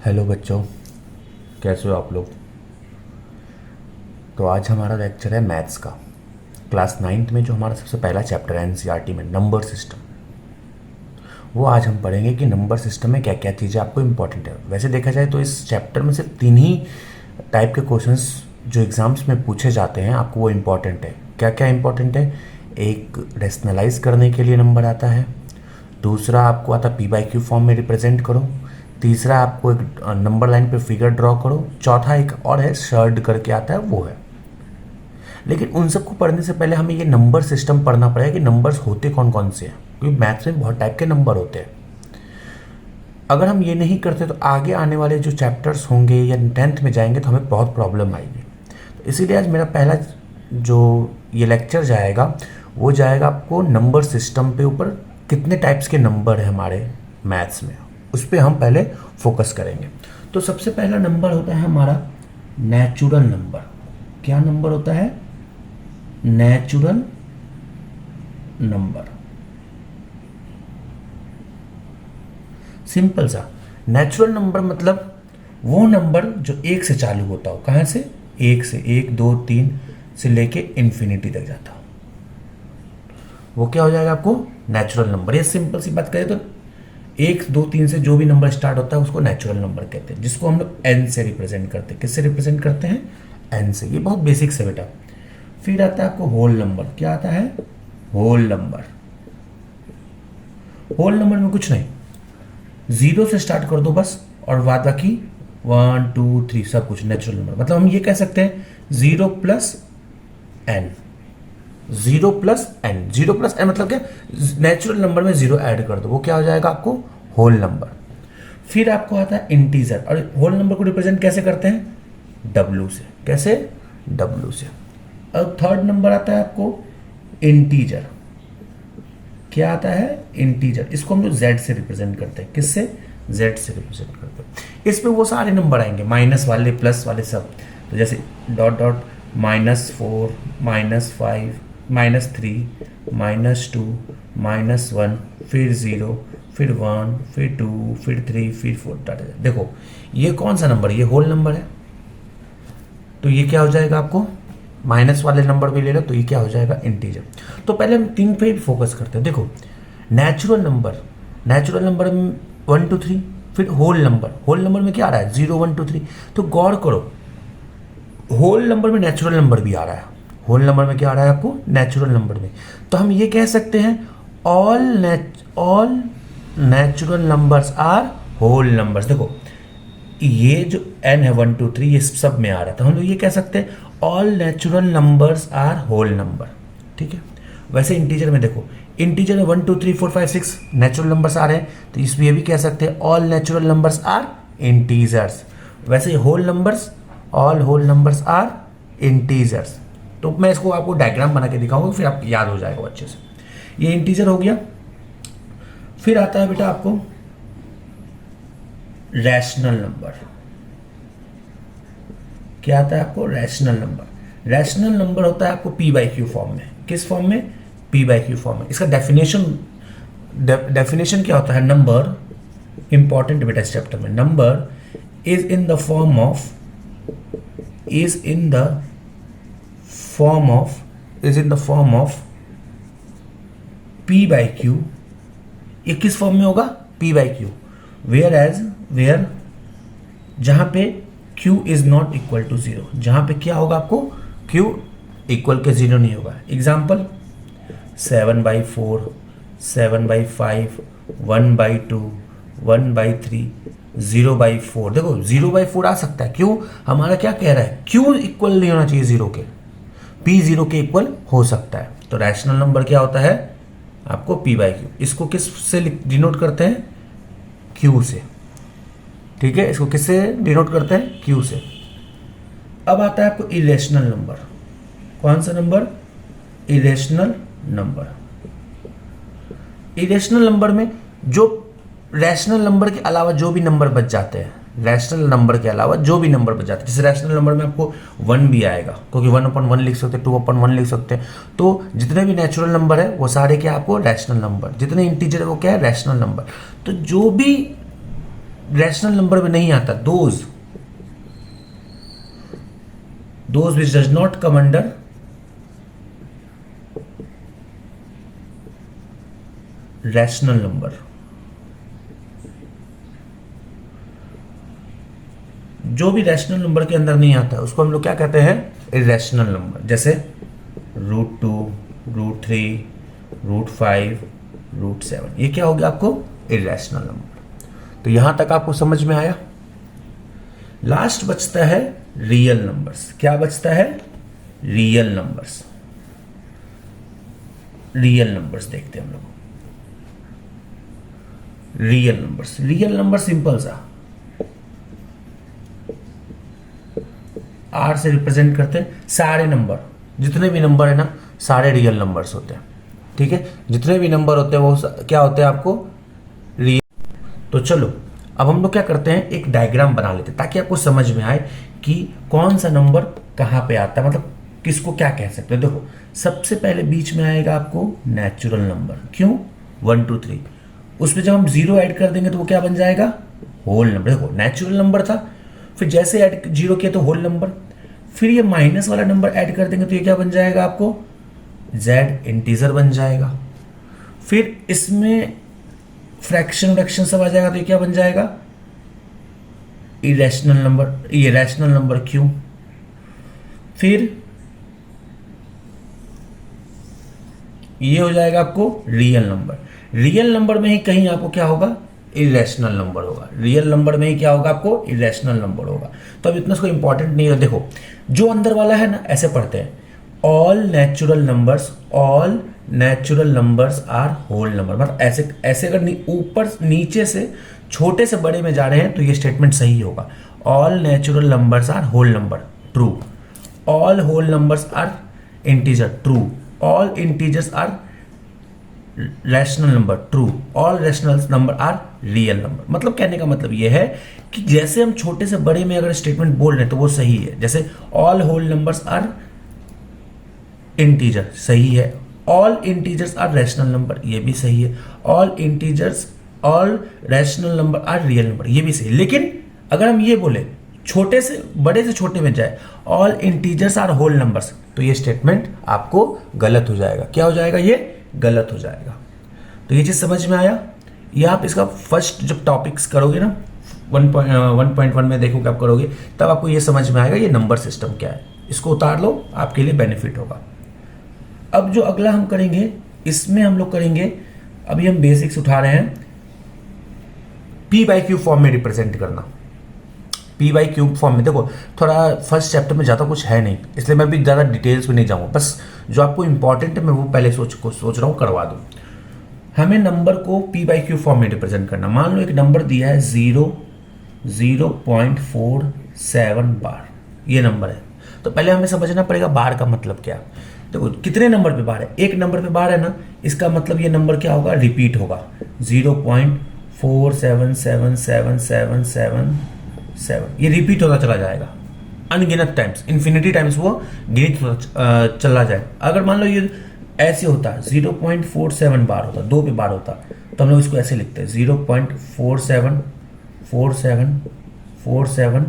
Hello बच्चों, कैसे हो आप लोग। तो आज हमारा लेक्चर है मैथ्स का। क्लास 9th में जो हमारा सबसे पहला चैप्टर है एनसीईआरटी में नंबर सिस्टम, वो आज हम पढ़ेंगे कि नंबर सिस्टम में क्या क्या चीज़ें आपको इंपॉर्टेंट है। वैसे देखा जाए तो इस चैप्टर में सिर्फ 3 ही टाइप के क्वेश्चंस जो एग्ज़ाम्स में पूछे जाते हैं आपको वो इम्पॉर्टेंट है। क्या क्या इंपॉर्टेंट है? एक, रेशनलाइज करने के लिए नंबर आता है। दूसरा आपको आता है P/Q फॉर्म में रिप्रेजेंट करो। तीसरा आपको एक नंबर लाइन पे फिगर ड्रॉ करो। चौथा एक और है शर्ड करके आता है, वो है। लेकिन उन सबको पढ़ने से पहले हमें ये नंबर सिस्टम पढ़ना पड़ेगा कि नंबर्स होते कौन कौन से हैं, क्योंकि मैथ्स में बहुत टाइप के नंबर होते हैं। अगर हम ये नहीं करते तो आगे आने वाले जो चैप्टर्स होंगे या 10th में जाएंगे तो हमें बहुत प्रॉब्लम आएगी। तो इसीलिए आज मेरा पहला जो ये लेक्चर जाएगा वो जाएगा आपको नंबर सिस्टम पे, ऊपर कितने टाइप्स के नंबर है हमारे मैथ्स में, उस पर हम पहले फोकस करेंगे। तो सबसे पहला नंबर होता है हमारा नेचुरल नंबर। क्या नंबर होता है? Natural number. सिंपल सा, नेचुरल नंबर मतलब वो नंबर जो 1 से चालू होता हो। कहाँ से? 1 से, 1 2 3 से लेके इन्फिनिटी तक जाता हो, वो क्या हो जाएगा आपको? Natural number. ये सिंपल सी बात करें तो 1 2 3 से जो भी नंबर स्टार्ट होता है उसको नेचुरल नंबर कहते हैं, जिसको हम लोग n से रिप्रेजेंट करते हैं। किससे रिप्रेजेंट करते हैं? n से। ये बहुत बेसिक से बेटा। फिर आता है आपको होल नंबर। क्या आता है? Whole number. होल नंबर में कुछ नहीं, 0 से स्टार्ट कर दो बस, और बाद बाकी 1 2 3 सब कुछ नेचुरल नंबर। मतलब हम ये कह सकते हैं 0 plus n, 0 plus n। 0 plus n मतलब क्या? नेचुरल नंबर में 0 ऐड कर दो, वो क्या हो जाएगा आपको? Whole number. फिर आपको आता है इंटीजर, और होल नंबर को रिप्रेजेंट कैसे करते हैं? w से। कैसे? w से। और थर्ड नंबर आता है आपको इंटीजर। क्या आता है? इंटीजर। इसको हम लोग z से रिप्रेजेंट करते हैं। किससे? z से रिप्रेजेंट करते हैं। इसमें वो सारे नंबर आएंगे, माइनस वाले, प्लस वाले, सब। तो जैसे डॉट डॉट, -4 -5 -3 -2 -1, फिर 0, फिर 1, फिर 2, फिर 3, फिर 4। देखो ये कौन सा नंबर है? ये होल नंबर है। तो ये क्या हो जाएगा आपको? माइनस वाले नंबर भी ले लो तो ये क्या हो जाएगा? इंटीजर। तो पहले हम 3 पे फोकस करते हैं। देखो नेचुरल नंबर, नेचुरल नंबर में 1 2 3, फिर होल नंबर। होल नंबर में क्या आ रहा है? 0 1 2 3। तो गौर करो, होल नंबर में नेचुरल नंबर भी आ रहा है। होल नंबर में क्या आ रहा है आपको? नेचुरल नंबर में। तो हम ये कह सकते हैं all natural numbers are whole numbers. देखो ये जो n है 1 2 3 ये सब में आ रहा है, तो हम लोग ये कह सकते हैं all natural numbers are whole number. ठीक है। वैसे इंटीजर में देखो, इंटीजर में 1 2 3 4 5 6 नेचुरल नंबर्स आ रहे हैं, तो इसमें ये भी कह सकते हैं all natural numbers are integers. वैसे whole numbers, all whole numbers are integers. तो मैं इसको आपको डायग्राम बना के दिखाऊंगा, फिर आपको याद हो जाएगा अच्छे से। ये इंटीजर हो गया। फिर आता है बेटा आपको रैशनल नंबर। क्या आता है आपको? Rational number. रैशनल नंबर होता है आपको P/Q फॉर्म में। किस फॉर्म में? P/Q फॉर्म में। इसका डेफिनेशन क्या होता है? नंबर, इंपॉर्टेंट बेटा इस चैप्टर में, number is in the form of P/Q। ये किस फॉर्म में होगा? P/Q। वेयर जहां पे Q is not equal to 0, जहां पे क्या होगा आपको? Q इक्वल के 0 नहीं होगा। एग्जाम्पल 7/4, 7/5, 1/2, 1/3, 0/4। देखो 0/4 आ सकता है। क्यों? हमारा क्या कह रहा है? Q इक्वल नहीं होना चाहिए 0 के, P 0 के इक्वल हो सकता है। तो रैशनल नंबर क्या होता है आपको? P/Q। इसको किस से डिनोट करते हैं? Q से। ठीक है, इसको किससे डिनोट करते हैं? Q से। अब आता है आपको इरेशनल नंबर। कौन सा number? Irrational number. Irrational number में जो रैशनल नंबर के अलावा जो भी नंबर बच जाते हैं, रैशनल नंबर के अलावा जो भी नंबर बच जाते हैं, जैसे रैशनल नंबर में आपको 1 भी आएगा, क्योंकि 1/1 लिख सकते हैं, 2/1 लिख सकते हैं। तो जितने भी नेचुरल नंबर है वो सारे क्या आपको? Rational number. जितने इंटीजर है वो क्या है? Rational number. तो जो भी रैशनल नंबर में नहीं आता, those which does not come under rational number, जो भी रैशनल नंबर के अंदर नहीं आता उसको हम लोग क्या कहते हैं, इरेशनल नंबर। जैसे √2, √3, √5, √7, ये क्या हो गया आपको, इरेशनल नंबर। तो यहां तक आपको समझ में आया। लास्ट बचता है रियल नंबर्स। क्या बचता है, रियल नंबर्स। रियल नंबर्स देखते हैं हम लोग। रियल नंबर सिंपल सा आर से रिप्रेजेंट करते हैं सारे नंबर, जितने भी नंबर है ना सारे रियल नंबर्स होते हैं। ठीक है, जितने भी नंबर होते हैं वो क्या होते हैं आपको, रियल। तो चलो अब हम लोग क्या करते हैं, एक डायग्राम बना लेते हैं ताकि आपको समझ में आए कि कौन सा नंबर कहाँ पे आता है, मतलब किसको क्या कह सकते हैं। देखो सबसे पहले बीच में आएगा आपको नेचुरल नंबर। क्यों, 1 2 3, उसमें जब हम 0 ऐड कर देंगे तो वो क्या बन जाएगा, होल नंबर। देखो नेचुरल नंबर था, फिर जैसे ऐड 0 किया तो होल नंबर, फिर ये माइनस वाला नंबर ऐड कर देंगे तो ये क्या बन जाएगा आपको, z इंटीजर बन जाएगा। फिर इसमें फ्रैक्शन सब आ जाएगा तो ये क्या बन जाएगा, इरेशनल नंबर, ये रैशनल नंबर क्यों। फिर ये हो जाएगा आपको रियल नंबर। रियल नंबर में ही कहीं आपको क्या होगा, इरेशनल नंबर होगा। रियल नंबर में ही क्या होगा आपको, इरेशनल नंबर होगा। तो अब इतना उसको इंपॉर्टेंट नहीं है। देखो जो अंदर वाला है ना ऐसे पढ़ते हैं, all natural numbers are whole number. मतलब ऐसे ऐसे अगर ऊपर नीचे से छोटे से बड़े में जा रहे हैं तो ये स्टेटमेंट सही होगा। All natural numbers are whole number, true. All whole numbers are integer, true. All integers are rational number, true. All rational number are real number. मतलब कहने का मतलब यह है कि जैसे हम छोटे से बड़े में अगर स्टेटमेंट बोल रहे हैं तो वो सही है। जैसे all whole numbers are integer, सही है। All integers are rational number, ये भी सही है। All rational number are real number, ये भी सही है। लेकिन अगर हम ये बोले छोटे से बड़े से छोटे में जाए, all integers are whole numbers, तो ये स्टेटमेंट आपको गलत हो जाएगा। क्या हो जाएगा, ये गलत हो जाएगा। तो ये चीज समझ में आया। ये आप इसका फर्स्ट जब टॉपिक्स करोगे ना 1.1 में देखोगे आप करोगे, तब आपको ये समझ में आएगा ये नंबर सिस्टम क्या है। इसको उतार लो, आपके लिए बेनिफिट होगा। अब जो अगला हम करेंगे, इसमें हम लोग करेंगे, अभी हम बेसिक्स उठा रहे हैं, p/q फॉर्म में रिप्रेजेंट करना। p/q फॉर्म में देखो थोड़ा फर्स्ट चैप्टर में ज़्यादा कुछ है नहीं, इसलिए मैं भी ज़्यादा डिटेल्स में नहीं जाऊँगा। बस जो आपको इंपॉर्टेंट है मैं वो पहले सोच रहा हूँ करवा दूँ। हमें नंबर को p/q फॉर्म में रिप्रेजेंट करना। मान लो एक नंबर दिया है 0.47 बार, ये नंबर है। तो पहले हमें समझना पड़ेगा बार का मतलब क्या। देखो कितने नंबर पे बार है, एक नंबर पे बार है ना, इसका मतलब ये नंबर क्या होगा, रिपीट होगा। 0.477777, ये रिपीट होता चला जाएगा अनगिनत टाइम्स, इन्फिनिटी टाइम्स वो गिनत चला जाए। अगर मान लो ये ऐसे होता, 0.47 बार होता, 2 पे बार होता, तो हम लोग इसको ऐसे लिखते हैं 0.47474747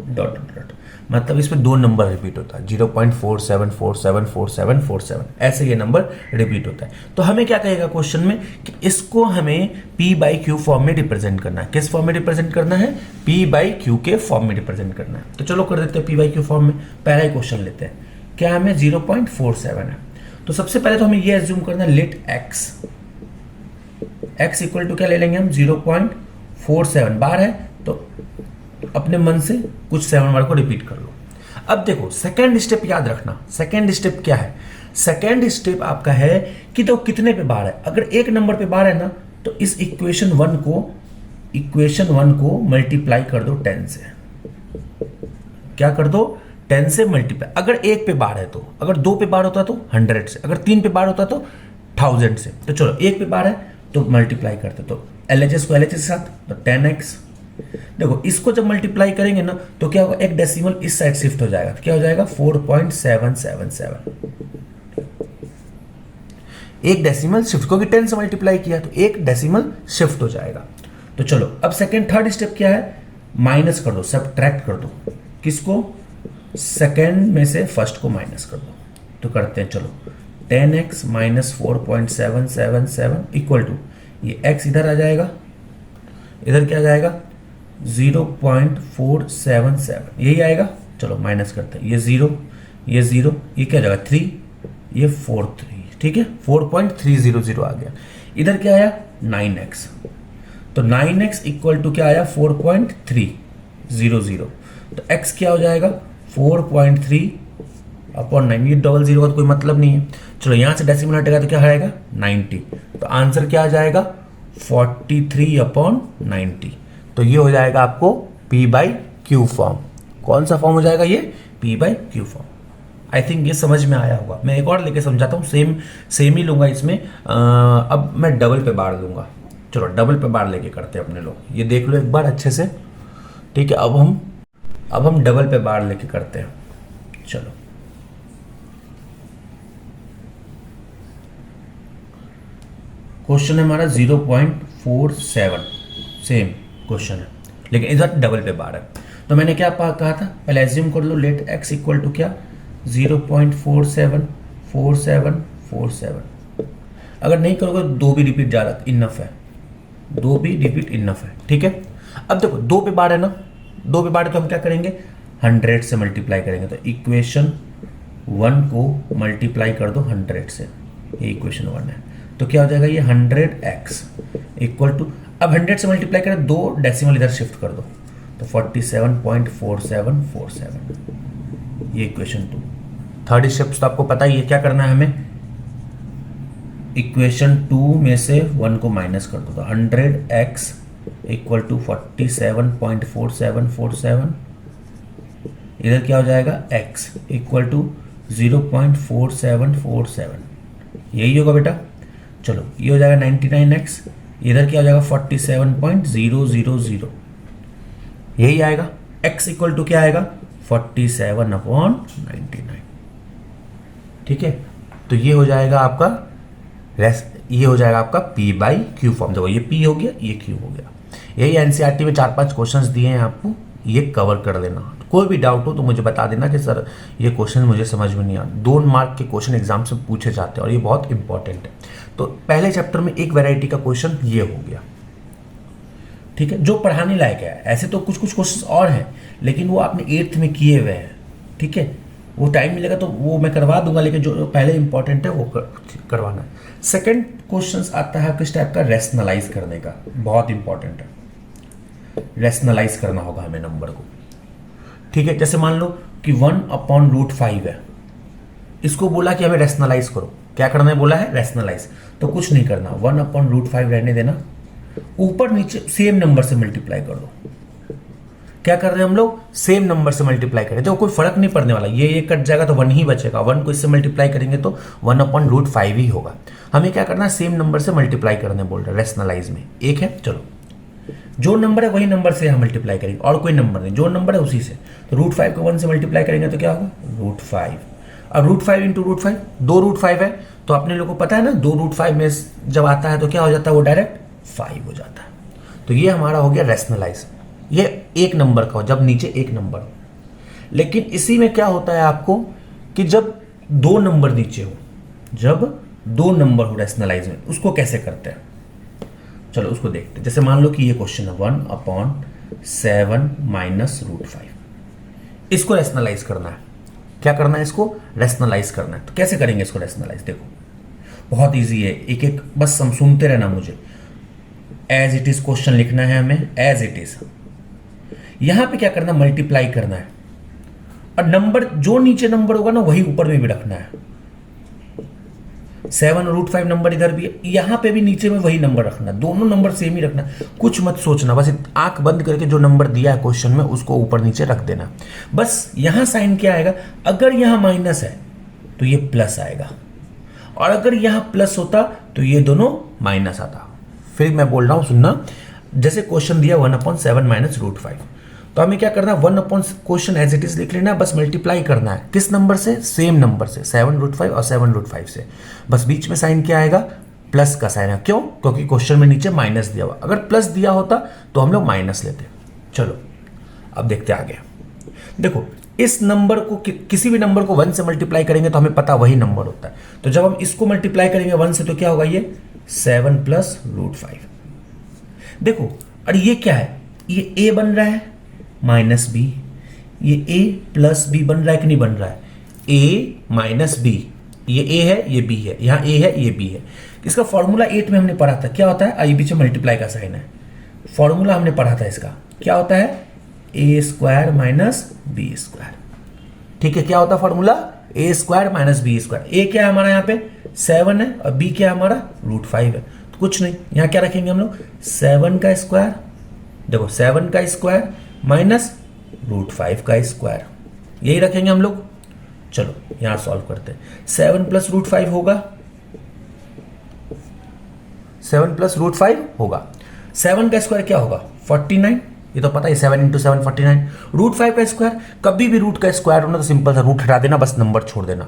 डॉट डॉट डॉट। मतलब इसमें 2 नंबर रिपीट होता है, 0.47474747, ऐसे ये नंबर रिपीट होता है। तो हमें क्या कहेगा क्वेश्चन में कि इसको हमें p/q फॉर्म में रिप्रेजेंट करना है। किस फॉर्म में रिप्रेजेंट करना है, p/q के फॉर्म में रिप्रेजेंट करना है। तो चलो कर देते हैं p/q फॉर्म में। पहला ही क्वेश्चन लेते हैं, क्या हमें 0.47 है। तो सबसे पहले तो हमें ये एज्यूम करना है, लेट x इक्वल टू क्या ले लेंगे हम, 0.47 बार है तो अपने मन से कुछ 7 बार को रिपीट कर लो। अब देखो सेकेंड स्टेप याद रखना, सेकेंड स्टेप क्या है, सेकेंड स्टेप आपका है कि तो कितने पे बार है। अगर एक नंबर पे बार है ना तो इस इक्वेशन वन को मल्टीप्लाई कर दो 10 से। क्या कर दो, 10 से मल्टीप्लाई। अगर एक पे बार है तो, अगर 2 पे बार होता तो 100 से, अगर 3 पे बार होता तो 1000 से। तो चलो एक पे बार है तो मल्टीप्लाई करते, तो LHS को LHS के साथ तो 10x। देखो इसको जब मल्टीप्लाई करेंगे ना तो क्या होगा, एक डेसिमल इस साइड शिफ्ट हो जाएगा, तो क्या हो जाएगा 4.777। एक डेसिमल शिफ्ट, क्योंकि 10 से मल्टीप्लाई किया तो एक डेसिमल शिफ्ट हो जाएगा। तो चलो अब सेकेंड थर्ड स्टेप क्या है, माइनस कर दो, सबट्रैक्ट कर दो, किसको, सेकेंड में से फर्स्ट को माइनस कर दो। तो करते हैं, चलो 10x माइनस 4.777 इक्वल टू, ये x इधर आ जाएगा, इधर क्या आ जाएगा 0.477, यही आएगा। चलो माइनस करते हैं, ये जीरो, ये जीरो, ये क्या जाएगा 3, ये 4.3, ठीक है 4.300 आ गया। इधर क्या आया 9x, तो 9x इक्वल टू क्या आया 4.300, तो x क्या हो जाएगा 4.3 अपॉन 9, ये डबल जीरो का तो कोई मतलब नहीं है। चलो यहाँ से डेसिमल हटेगा तो क्या आएगा 90, तो आंसर क्या आ जाएगा 43 अपॉन 90। तो ये हो जाएगा आपको P बाई क्यू फॉर्म। कौन सा फॉर्म हो जाएगा ये, P by Q form. I think ये समझ में आया होगा। मैं एक और लेके समझाता हूँ, सेम ही लूंगा इसमें। अब मैं डबल पे बार लूंगा। चलो डबल पे बार लेके करते हैं अपने लोग, ये देख लो एक बार अच्छे से, ठीक है। अब हम डबल पे बार लेके करते हैं। चलो क्वेश्चन है हमारा 0.47, सेम क्वेश्चन है लेकिन इधर डबल पे बार है। तो मैंने क्या कहा था, पहले एज्यूम कर लो, लेट x इक्वल टू क्या 0.474747। अगर नहीं करोगे तो दो भी रिपीट जा रहा इनफ है, दो भी रिपीट इनफ है, ठीक है। अब देखो दो पे बार है ना, दो पे बार है तो हम क्या करेंगे 100 से मल्टीप्लाई करेंगे। तो इक्वेशन 1 को मल्टीप्लाई कर दो 100 से, ये इक्वेशन 1 है। तो क्या हो जाएगा ये 100x इक्वल टू, अब 100 से मल्टीप्लाई करें, दो डेसिमल इधर शिफ्ट कर दो, तो 47.4747, ये इक्वेशन 2। थर्ड स्टेप तो आपको पता ही है क्या करना है हमें, इक्वेशन 2 में से 1 को माइनस कर दो, तो 100x इक्वल टू 47.4747, इधर क्या हो जाएगा x इक्वल टू 0.4747, यही होगा बेटा। चलो ये हो जाएगा 99x, इधर क्या हो जाएगा 47.000, यही आएगा। x इक्वल टू क्या आएगा 47 अपॉन 99, ठीक है। तो ये हो जाएगा आपका ये हो जाएगा आपका P बाई क्यू फॉर्म। देखो ये P हो गया, ये Q हो गया। यही एनसीईआरटी में 4-5 क्वेश्चंस दिए हैं आपको, ये कवर कर लेना। कोई भी डाउट हो तो मुझे बता देना कि सर ये क्वेश्चन मुझे समझ में नहीं आ। 2 मार्क के क्वेश्चन एग्जाम से पूछे जाते हैं और ये बहुत इंपॉर्टेंट है। तो पहले चैप्टर में एक वैरायटी का क्वेश्चन ये हो गया, ठीक है, जो पढ़ाने लायक है। ऐसे तो कुछ क्वेश्चन और हैं लेकिन वो आपने 8th में किए हुए हैं, ठीक है। वो टाइम मिलेगा तो वो मैं करवा दूंगा, लेकिन जो पहले इंपॉर्टेंट है वो करवाना है। सेकंड क्वेश्चन आता है किस टाइप का, रेशनलाइज करने का, बहुत इंपॉर्टेंट है। रेशनलाइज करना होगा हमें नंबर को, ठीक है। जैसे मान लो कि 1/√5 है, इसको बोला कि हमें रेशनलाइज करो। क्या करना है बोला है, रेशनलाइज। तो कुछ नहीं करना, 1/√5 रहने देना, ऊपर नीचे सेम नंबर से मल्टीप्लाई कर दो। क्या कर रहे हैं हम लोग, सेम नंबर से मल्टीप्लाई करें तो कोई फर्क नहीं पड़ने वाला। ये कट जाएगा तो 1 ही बचेगा, 1 को इससे मल्टीप्लाई करेंगे तो 1/√5 ही होगा। हमें क्या करना है, सेम नंबर से मल्टीप्लाई करने बोल रहे हैं रेशनलाइज में। एक है, चलो जो नंबर है वही नंबर से हम मल्टीप्लाई करेंगे, और कोई नंबर नहीं, जो नंबर है उसी से। तो √5 को 1 से मल्टीप्लाई करेंगे तो क्या होगा √5। अब √5 इंटू √5, 2 √5 है, तो अपने लोगों को पता है ना 2 √5 में जब आता है तो क्या हो जाता है, वो डायरेक्ट 5 हो जाता है। तो ये हमारा हो गया रेशनलाइज। ये एक नंबर का हो, जब नीचे एक नंबर हो। लेकिन इसी में क्या होता है आपको कि जब 2 नंबर नीचे हो, जब 2 नंबर हो रेशनलाइज में, उसको कैसे करते हैं, चलो उसको देखते हैं। जैसे मान लो कि ये क्वेश्चन है 1/7 माइनस √5, इसको रेशनलाइज करना है। क्या करना है, इसको रेशनलाइज करना है। तो कैसे करेंगे इसको रेशनलाइज, देखो बहुत इजी है, एक एक बस हम सुनते रहना मुझे। एज इट इज क्वेश्चन लिखना है हमें, एज इट इज। यहां पे क्या करना, मल्टीप्लाई करना है, और नंबर जो नीचे नंबर होगा ना वही ऊपर में भी रखना है। 7 √5 नंबर इधर भी है, यहां पे भी नीचे में वही नंबर रखना, दोनों नंबर सेम ही रखना। कुछ मत सोचना, बस आंख बंद करके जो नंबर दिया है क्वेश्चन में उसको ऊपर नीचे रख देना। बस यहां साइन क्या आएगा, अगर यहां माइनस है तो ये प्लस आएगा, और अगर यहां प्लस होता तो ये दोनों माइनस आता। फिर मैं बोल रहा हूं सुनना, जैसे क्वेश्चन दिया 1/7 माइनस √5, तो हमें क्या करना है, 1 क्वेश्चन एज इट इज लिख लेना, बस मल्टीप्लाई करना है किस नंबर से, सेम नंबर से, 7 √5 और 7 √5 से। बस बीच में साइन क्या आएगा, प्लस का साइन है। क्यों? क्योंकि क्वेश्चन में नीचे माइनस दिया हुआ, अगर प्लस दिया होता तो हम लोग माइनस लेते। चलो अब देखते आगे। देखो इस नंबर को किसी भी नंबर को 1 से मल्टीप्लाई करेंगे तो हमें पता वही नंबर होता है। तो जब हम इसको मल्टीप्लाई करेंगे 1 से तो क्या होगा, ये 7 प्लस रूट 5। देखो और ये क्या है, ये a बन रहा है माइनस बी, ये a प्लस बी बन रहा है कि नहीं बन रहा है, a माइनस बी, ये a है ये b है, यहाँ a है ये b है। इसका फॉर्मूला 8 में हमने पढ़ा था, क्या होता है, आई बीच में मल्टीप्लाई का साइन है, फॉर्मूला हमने पढ़ा था इसका, क्या होता है, a square minus B square. ठीक है, क्या होता है formula, a square minus B square. a क्या है हमारा यहाँ पे 7 है और b क्या है हमारा √5 है। तो कुछ नहीं, यहाँ क्या रखेंगे हम लोग, 7 का स्क्वायर, देखो 7 का स्क्वायर माइनस √5 का स्क्वायर, यही रखेंगे हम लोग। चलो यहां सॉल्व करते हैं। 7 प्लस √5 होगा, 7 प्लस √5 होगा, 7 का स्क्वायर क्या होगा 49, ये तो पता है 7 इंटू 7 49। √5 का स्क्वायर, कभी भी रूट का स्क्वायर होना तो सिंपल सा रूट हटा देना, बस नंबर छोड़ देना।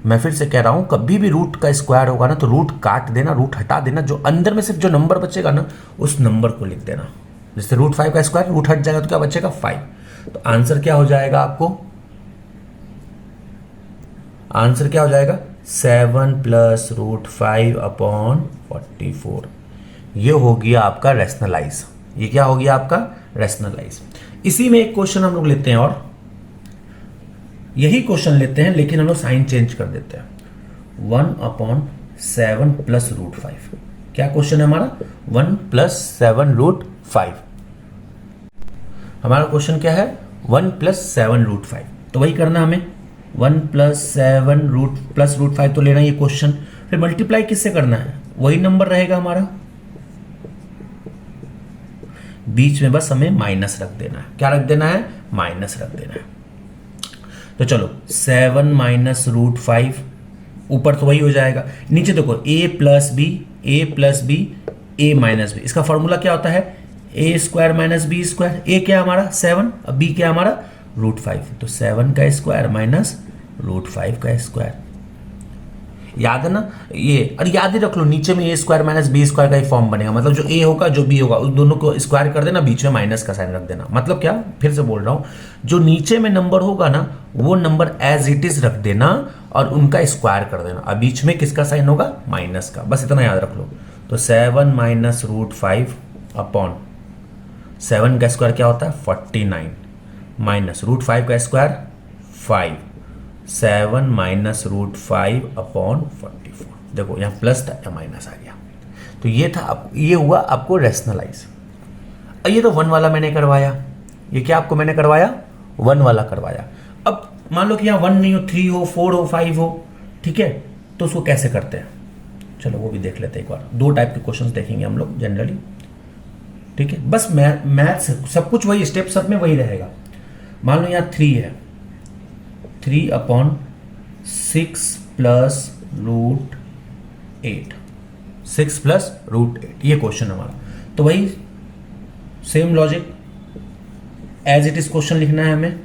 मैं फिर से कह रहा हूं, कभी भी रूट का स्क्वायर होगा ना तो रूट काट देना, रूट हटा देना, जो अंदर में सिर्फ जो नंबर बचेगा ना उस नंबर को लिख देना। जैसे √5 का स्क्वायर, रूट हट जाएगा तो क्या बचेगा 5। तो आंसर क्या हो जाएगा आपको, आंसर क्या हो जाएगा 7 प्लस √5 अपॉन 44। ये हो गया आपका रैशनलाइज, ये क्या हो गया आपका रैशनलाइज। इसी में एक क्वेश्चन हम लोग लेते हैं, और यही क्वेश्चन लेते हैं लेकिन हम लोग साइन चेंज कर देते हैं। 1/7 प्लस √5, क्या क्वेश्चन है हमारा 1 प्लस 7 √5। हमारा क्वेश्चन क्या है 1 प्लस 7 √5, तो वही करना हमें, 1 प्लस 7 प्लस √5 तो लेना ये क्वेश्चन। फिर मल्टीप्लाई किससे करना है, वही नंबर रहेगा हमारा, बीच में बस हमें माइनस रख देना है। क्या रख देना है, माइनस रख देना है। तो चलो 7 माइनस √5, ऊपर तो वही हो जाएगा, नीचे देखो a plus B a minus B. इसका फॉर्मूला क्या होता है, a square minus B square. a क्या हमारा 7, अब b क्या हमारा √5, तो 7 का स्क्वायर माइनस √5 का स्क्वायर। याद है ना ये, और याद ही रख लो नीचे में a square minus B square का ही फॉर्म बनेगा, मतलब जो a होगा जो b होगा उस दोनों को स्क्वायर कर देना, बीच में माइनस का साइन रख देना। मतलब क्या, फिर से बोल रहा हूं, जो नीचे में नंबर होगा ना वो नंबर एज इट इज रख देना और उनका स्क्वायर कर देना, और बीच में किसका साइन होगा, माइनस का, बस इतना याद रख लो। तो 7 माइनस √5 अपॉन 7 का स्क्वायर क्या होता है 49 माइनस √5 का स्क्वायर 5, 7 माइनस √5 अपॉन 44। देखो यहाँ प्लस था या माइनस आ गया। तो ये था, ये हुआ आपको रैशनलाइज। ये तो 1 वाला मैंने करवाया, ये क्या आपको मैंने करवाया 1 वाला करवाया। अब मान लो कि यहाँ 1 नहीं हो, 3 हो, 4 हो, 5 हो, ठीक है, तो उसको कैसे करते हैं, चलो वो भी देख लेते हैं एक बार। 2 टाइप के क्वेश्चंस देखेंगे हम लोग जनरली, ठीक है, बस मैथ्स सब कुछ वही, स्टेप सब में वही रहेगा। मान लो यहाँ 3 है, 3/6 प्लस √8, 6 प्लस √8, ये क्वेश्चन हमारा। तो वही same logic, as it is question लिखना है हमें।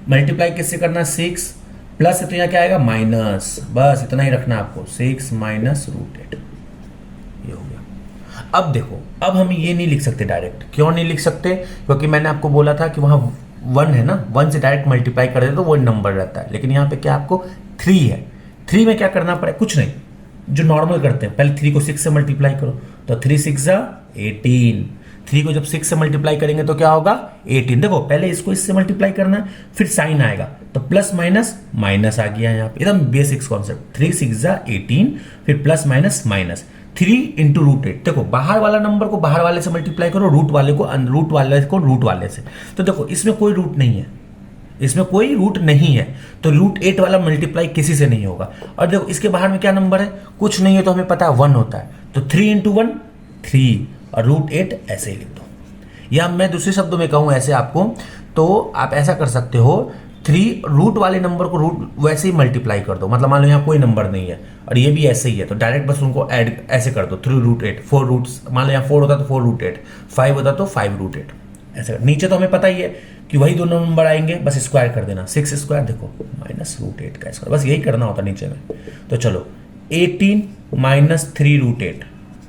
मल्टीप्लाई किससे करना है, 6 प्लस है तो यहाँ क्या आएगा माइनस, बस इतना ही रखना है आपको, 6 माइनस √8, ये हो गया। अब देखो, अब हम ये नहीं लिख सकते डायरेक्ट, क्यों नहीं लिख सकते, क्योंकि मैंने आपको बोला था कि वहाँ 1 है ना, 1 से डायरेक्ट मल्टीप्लाई कर दे तो वो नंबर रहता है, लेकिन यहाँ पे क्या आपको 3 है, 3 में क्या करना पड़े, कुछ नहीं, जो नॉर्मल करते हैं, पहले 3 को 6 से मल्टीप्लाई करो, तो 3 6 18, 3 को जब 6 से मल्टीप्लाई करेंगे तो क्या होगा 18। देखो पहले इसको इससे मल्टीप्लाई करना है, फिर साइन आएगा, तो प्लस माइनस माइनस आ गया यहाँ पे, एकदम बेसिक कॉन्सेप्ट। 3 6 18, फिर प्लस माइनस माइनस, 3 इंटू √8। देखो बाहर वाला नंबर को बाहर वाले से मल्टीप्लाई करो, रूट वाले को रूट वाले से। तो देखो इसमें कोई रूट नहीं है, इसमें कोई रूट नहीं है, तो √8 वाला मल्टीप्लाई किसी से नहीं होगा। और देखो इसके बाहर में क्या नंबर है, कुछ नहीं है, तो हमें पता है 1 होता है, तो 3 इंटू 1 3, और √8 ऐसे ही लिख दो। या मैं दूसरे शब्दों में कहूँ ऐसे आपको, तो आप ऐसा कर सकते हो, 3 रूट वाले नंबर को रूट वैसे ही मल्टीप्लाई कर दो, मतलब मान लो यहाँ कोई नंबर नहीं है और ये भी ऐसे ही है, तो डायरेक्ट बस उनको ऐड ऐसे कर दो, 3 √8, 4 रूट्स, मान लो यहाँ 4 होता तो 4 √8, 5 होता तो 5 √8, ऐसे। नीचे तो हमें पता ही है कि वही दोनों नंबर आएंगे, बस स्क्वायर कर देना, 6 स्क्वायर देखो माइनस √8 का स्क्वायर, बस यही करना होता नीचे में। तो चलो 18 -3√8,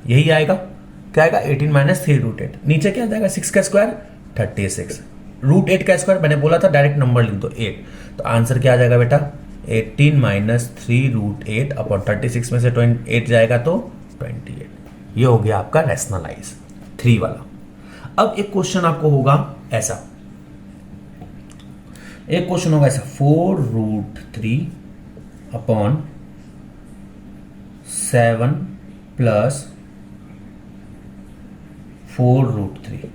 यही आएगा। क्या आएगा? 18 - 3√8। नीचे क्या आ जाएगा? 6 का स्क्वायर 36, √8 का स्क्वायर मैंने बोला था डायरेक्ट नंबर लिख दो 8। तो आंसर क्या आ जाएगा बेटा? 18 - 3√8 अपॉन 36 में से 8 जाएगा तो 28। ये हो गया आपका रैशनलाइज 3 वाला। अब एक क्वेश्चन आपको होगा ऐसा, 4√3 अपॉन 7 प्लस 4√3।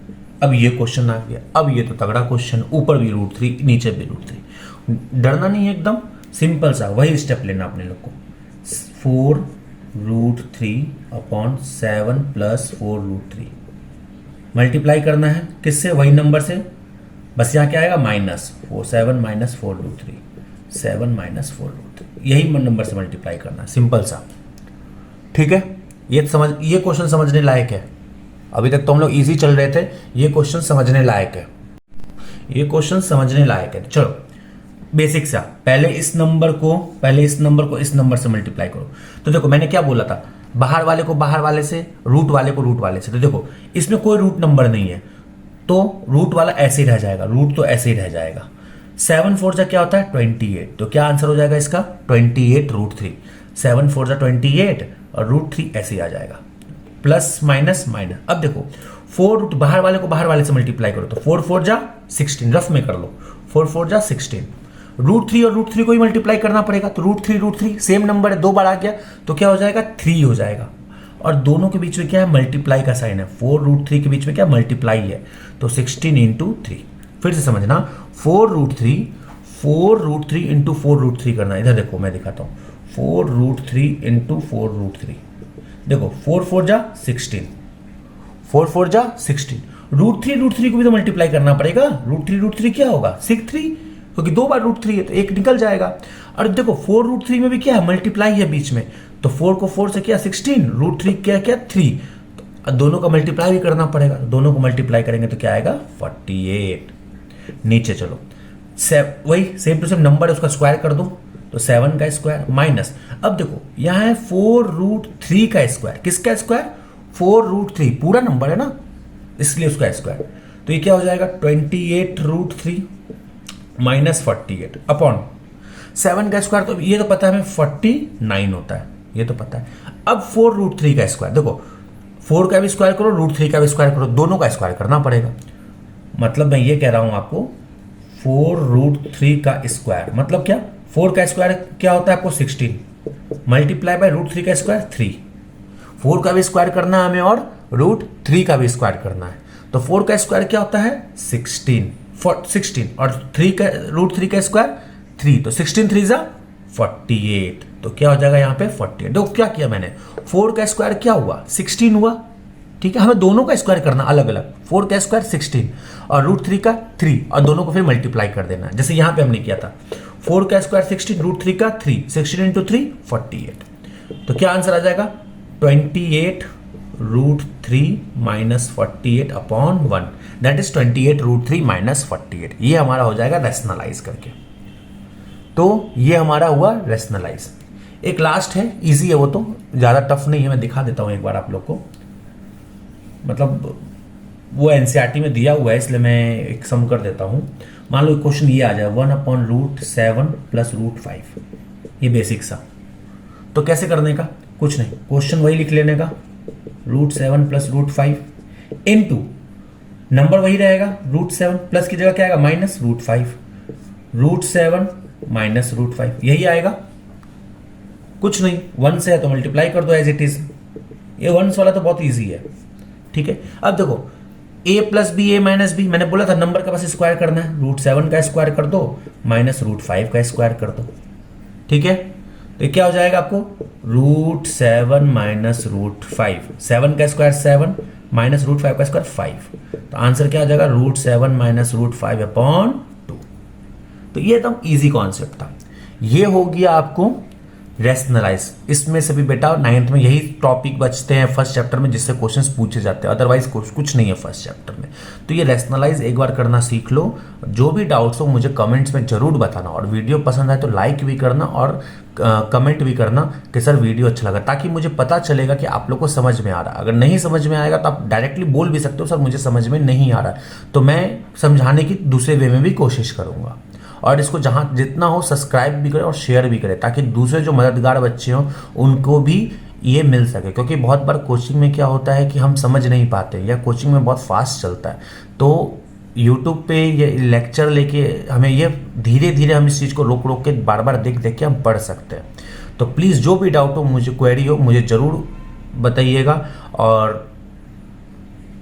अब ये क्वेश्चन आ गया। अब ये तो तगड़ा क्वेश्चन, ऊपर भी √3 नीचे भी √3। डरना नहीं है, एकदम सिंपल सा वही स्टेप लेना अपने लोग को। 4√3 अपॉन 7 प्लस 4√3 मल्टीप्लाई करना है किससे? वही नंबर से। बस यहाँ क्या आएगा? -7 - 4√3, 7 - 4√3, यही नंबर से मल्टीप्लाई करना है, सिंपल सा। ठीक है, ये क्वेश्चन समझने लायक है। अभी तक तो हम लोग इजी चल रहे थे, ये क्वेश्चन समझने लायक है, ये क्वेश्चन समझने लायक है। चलो बेसिक सा, पहले इस नंबर को इस नंबर से मल्टीप्लाई करो। तो देखो मैंने क्या बोला था, बाहर वाले को बाहर वाले से, रूट वाले को रूट वाले से। तो देखो इसमें कोई रूट नंबर नहीं है, तो रूट वाला ऐसे ही रह जाएगा, रूट तो ऐसे ही रह जाएगा। 7 4 जा क्या होता है? 28। तो क्या आंसर हो जाएगा इसका? 28√3। 7 4 जा 28 और √3 ऐसे ही आ जाएगा। Plus minus minus. अब देखो 4 बाहर वाले को बाहर वाले से मल्टीप्लाई करो तो 4 4 जा 16, रफ में कर लो, 4 4 जा 16। √3 और √3 को ही मल्टीप्लाई करना पड़ेगा, तो √3 सेम नंबर है, 2 बार आ गया तो क्या हो जाएगा? 3 हो जाएगा। और दोनों के बीच में क्या है? मल्टीप्लाई का साइन है। 4√3 के बीच में क्या? मल्टीप्लाई है, तो 16 × 3। फिर से समझना, 4√3 × 4√3 करना। इधर देखो मैं दिखाता हूँ, 4√3 × 4√3। देखो 4 4 जा 16, 4 4 जा 16। √3 को भी तो मल्टीप्लाई करना पड़ेगा। √3 क्या होगा? 6 क्योंकि 2 बार √3 है तो 1 निकल जाएगा। और देखो 4√3 में भी क्या है? मल्टीप्लाई है बीच में, तो 4 को 4 से क्या 16, √3 क्या 3, तो दोनों का मल्टीप्लाई भी करना पड़ेगा। दोनों को मल्टीप्लाई करेंगे तो क्या आएगा? 48। नीचे चलो, वही सेम टू सेम नंबर है, उसका स्क्वायर कर दो तो 7 का स्क्वायर माइनस। अब देखो यहाँ है 4√3 का स्क्वायर। किसका स्क्वायर? 4√3, पूरा नंबर है ना, इसलिए उसका स्क्वायर। तो ये क्या हो जाएगा? 28√3 माइनस 48 अपॉन 7 का स्क्वायर। तो ये तो पता है हमें 49 होता है, ये तो पता है। अब 4√3 का स्क्वायर, देखो 4 का भी स्क्वायर करो, √3 का भी स्क्वायर करो, दोनों का स्क्वायर करना पड़ेगा। मतलब मैं ये कह रहा हूं आपको 4√3 का स्क्वायर मतलब क्या? 4 का स्क्वायर क्या होता है आपको? 16 मल्टीप्लाई बाय √3 का स्क्वायर 3। 4 का भी स्क्वायर करना है हमें और √3 का भी स्क्वायर करना है। तो 4 का स्क्वायर क्या होता है? 16 और 3 का √3 का स्क्वायर 3, तो 16 3 जा 48। तो क्या हो जाएगा यहाँ पे? 48। देखो क्या किया मैंने, 4 का स्क्वायर क्या हुआ? 16 हुआ। ठीक है, हमें दोनों का स्क्वायर करना अलग अलग। 4 का स्क्वायर 16 और √3 का 3, और दोनों को फिर मल्टीप्लाई कर देना, जैसे यहाँ पे हमने किया था। 4 का स्क्वायर 16, √3 का 3, 16 × 3 48। तो क्या आंसर आ जाएगा? 28√3 minus 48 upon 1, that is 28√3 minus 48। ये हमारा हो जाएगा रैशनलाइज करके। तो ये हमारा हुआ रैशनलाइज। एक लास्ट है, इजी है, वो तो ज़्यादा टफ नहीं है, मैं दिखा देता हूँ एक बार आप लोग को। मतलब वो एनसीईआरटी में दिया हुआ है, इसलिए मैं एक सम कर देता हूँ। मान लो क्वेश्चन ये आ जाए 1/√7 प्लस √5, ये बेसिक सा। तो कैसे करने का? कुछ नहीं, क्वेश्चन वही लिख लेने का, √7 प्लस √5 इनटू नंबर वही रहेगा, √7 प्लस की जगह क्या आएगा? माइनस √5, √7 माइनस √5, यही आएगा। कुछ नहीं, 1 से है तो मल्टीप्लाई कर दो एज इट इज। ये 1 वाला तो बहुत ईजी है। ठीक है, अब देखो a plus B a minus B, मैंने बोला था नंबर का बस स्क्वायर करना है। √7 का स्क्वायर कर दो माइनस √5 का स्क्वायर कर दो। ठीक है, तो क्या हो जाएगा आपको? √7 माइनस √5, 7 का स्क्वायर 7 माइनस √5 का स्क्वायर 5। तो आंसर क्या आ जाएगा? √7 माइनस √5 अपॉन 2। तो ये एकदम इजी कॉन्सेप्ट था। ये हो गया आपको रैशनलाइज। इसमें से भी बेटा 9th में यही टॉपिक बचते हैं फर्स्ट चैप्टर में, जिससे क्वेश्चंस पूछे जाते हैं, अदरवाइज कुछ नहीं है फर्स्ट चैप्टर में। तो ये रैशनलाइज एक बार करना सीख लो। जो भी डाउट्स हो मुझे कमेंट्स में जरूर बताना, और वीडियो पसंद आए तो लाइक भी करना, और कमेंट भी करना कि सर वीडियो अच्छा लगा, ताकि मुझे पता चलेगा कि आप लोग को समझ में आ रहा है। अगर नहीं समझ में आएगा तो आप डायरेक्टली बोल भी सकते हो, सर मुझे समझ में नहीं आ रहा है, तो मैं समझाने की दूसरे वे में भी कोशिश करूँगा। और इसको जहाँ जितना हो सब्सक्राइब भी करें और शेयर भी करें, ताकि दूसरे जो मददगार बच्चे हों उनको भी ये मिल सके। क्योंकि बहुत बार कोचिंग में क्या होता है कि हम समझ नहीं पाते, या कोचिंग में बहुत फास्ट चलता है, तो यूट्यूब पे ये लेक्चर लेके हमें ये धीरे धीरे हम इस चीज़ को रोक रोक के बार बार देख देख के हम पढ़ सकते हैं। तो प्लीज़ जो भी डाउट हो, मुझे क्वेरी हो, मुझे ज़रूर बताइएगा। और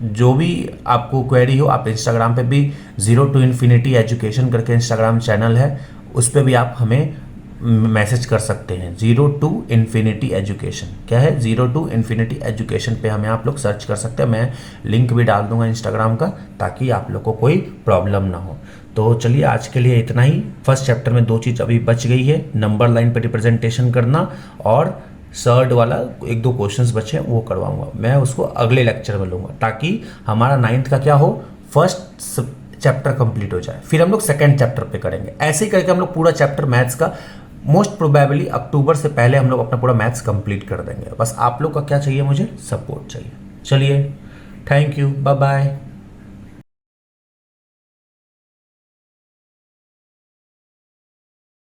जो भी आपको क्वेरी हो, आप इंस्टाग्राम पे भी 0 to Infinity एजुकेशन करके इंस्टाग्राम चैनल है, उस पर भी आप हमें मैसेज कर सकते हैं। 0 to Infinity एजुकेशन क्या है, 0 to Infinity एजुकेशन पे हमें आप लोग सर्च कर सकते हैं। मैं लिंक भी डाल दूंगा इंस्टाग्राम का, ताकि आप लोग को कोई प्रॉब्लम ना हो। तो चलिए आज के लिए इतना ही। फर्स्ट चैप्टर में 2 चीज़ अभी बच गई है, नंबर लाइन पे रिप्रेजेंटेशन करना, और सर्ड वाला 1-2 क्वेश्चंस बचे हैं वो करवाऊंगा। मैं उसको अगले लेक्चर में लूँगा, ताकि हमारा 9th का क्या हो, फर्स्ट चैप्टर कंप्लीट हो जाए, फिर हम लोग सेकेंड चैप्टर पे करेंगे। ऐसे ही करके हम लोग पूरा चैप्टर मैथ्स का मोस्ट प्रोबेबली अक्टूबर से पहले हम लोग अपना पूरा मैथ्स कंप्लीट कर देंगे। बस आप लोग का क्या चाहिए, मुझे सपोर्ट चाहिए। चलिए, थैंक यू, बाय बाय।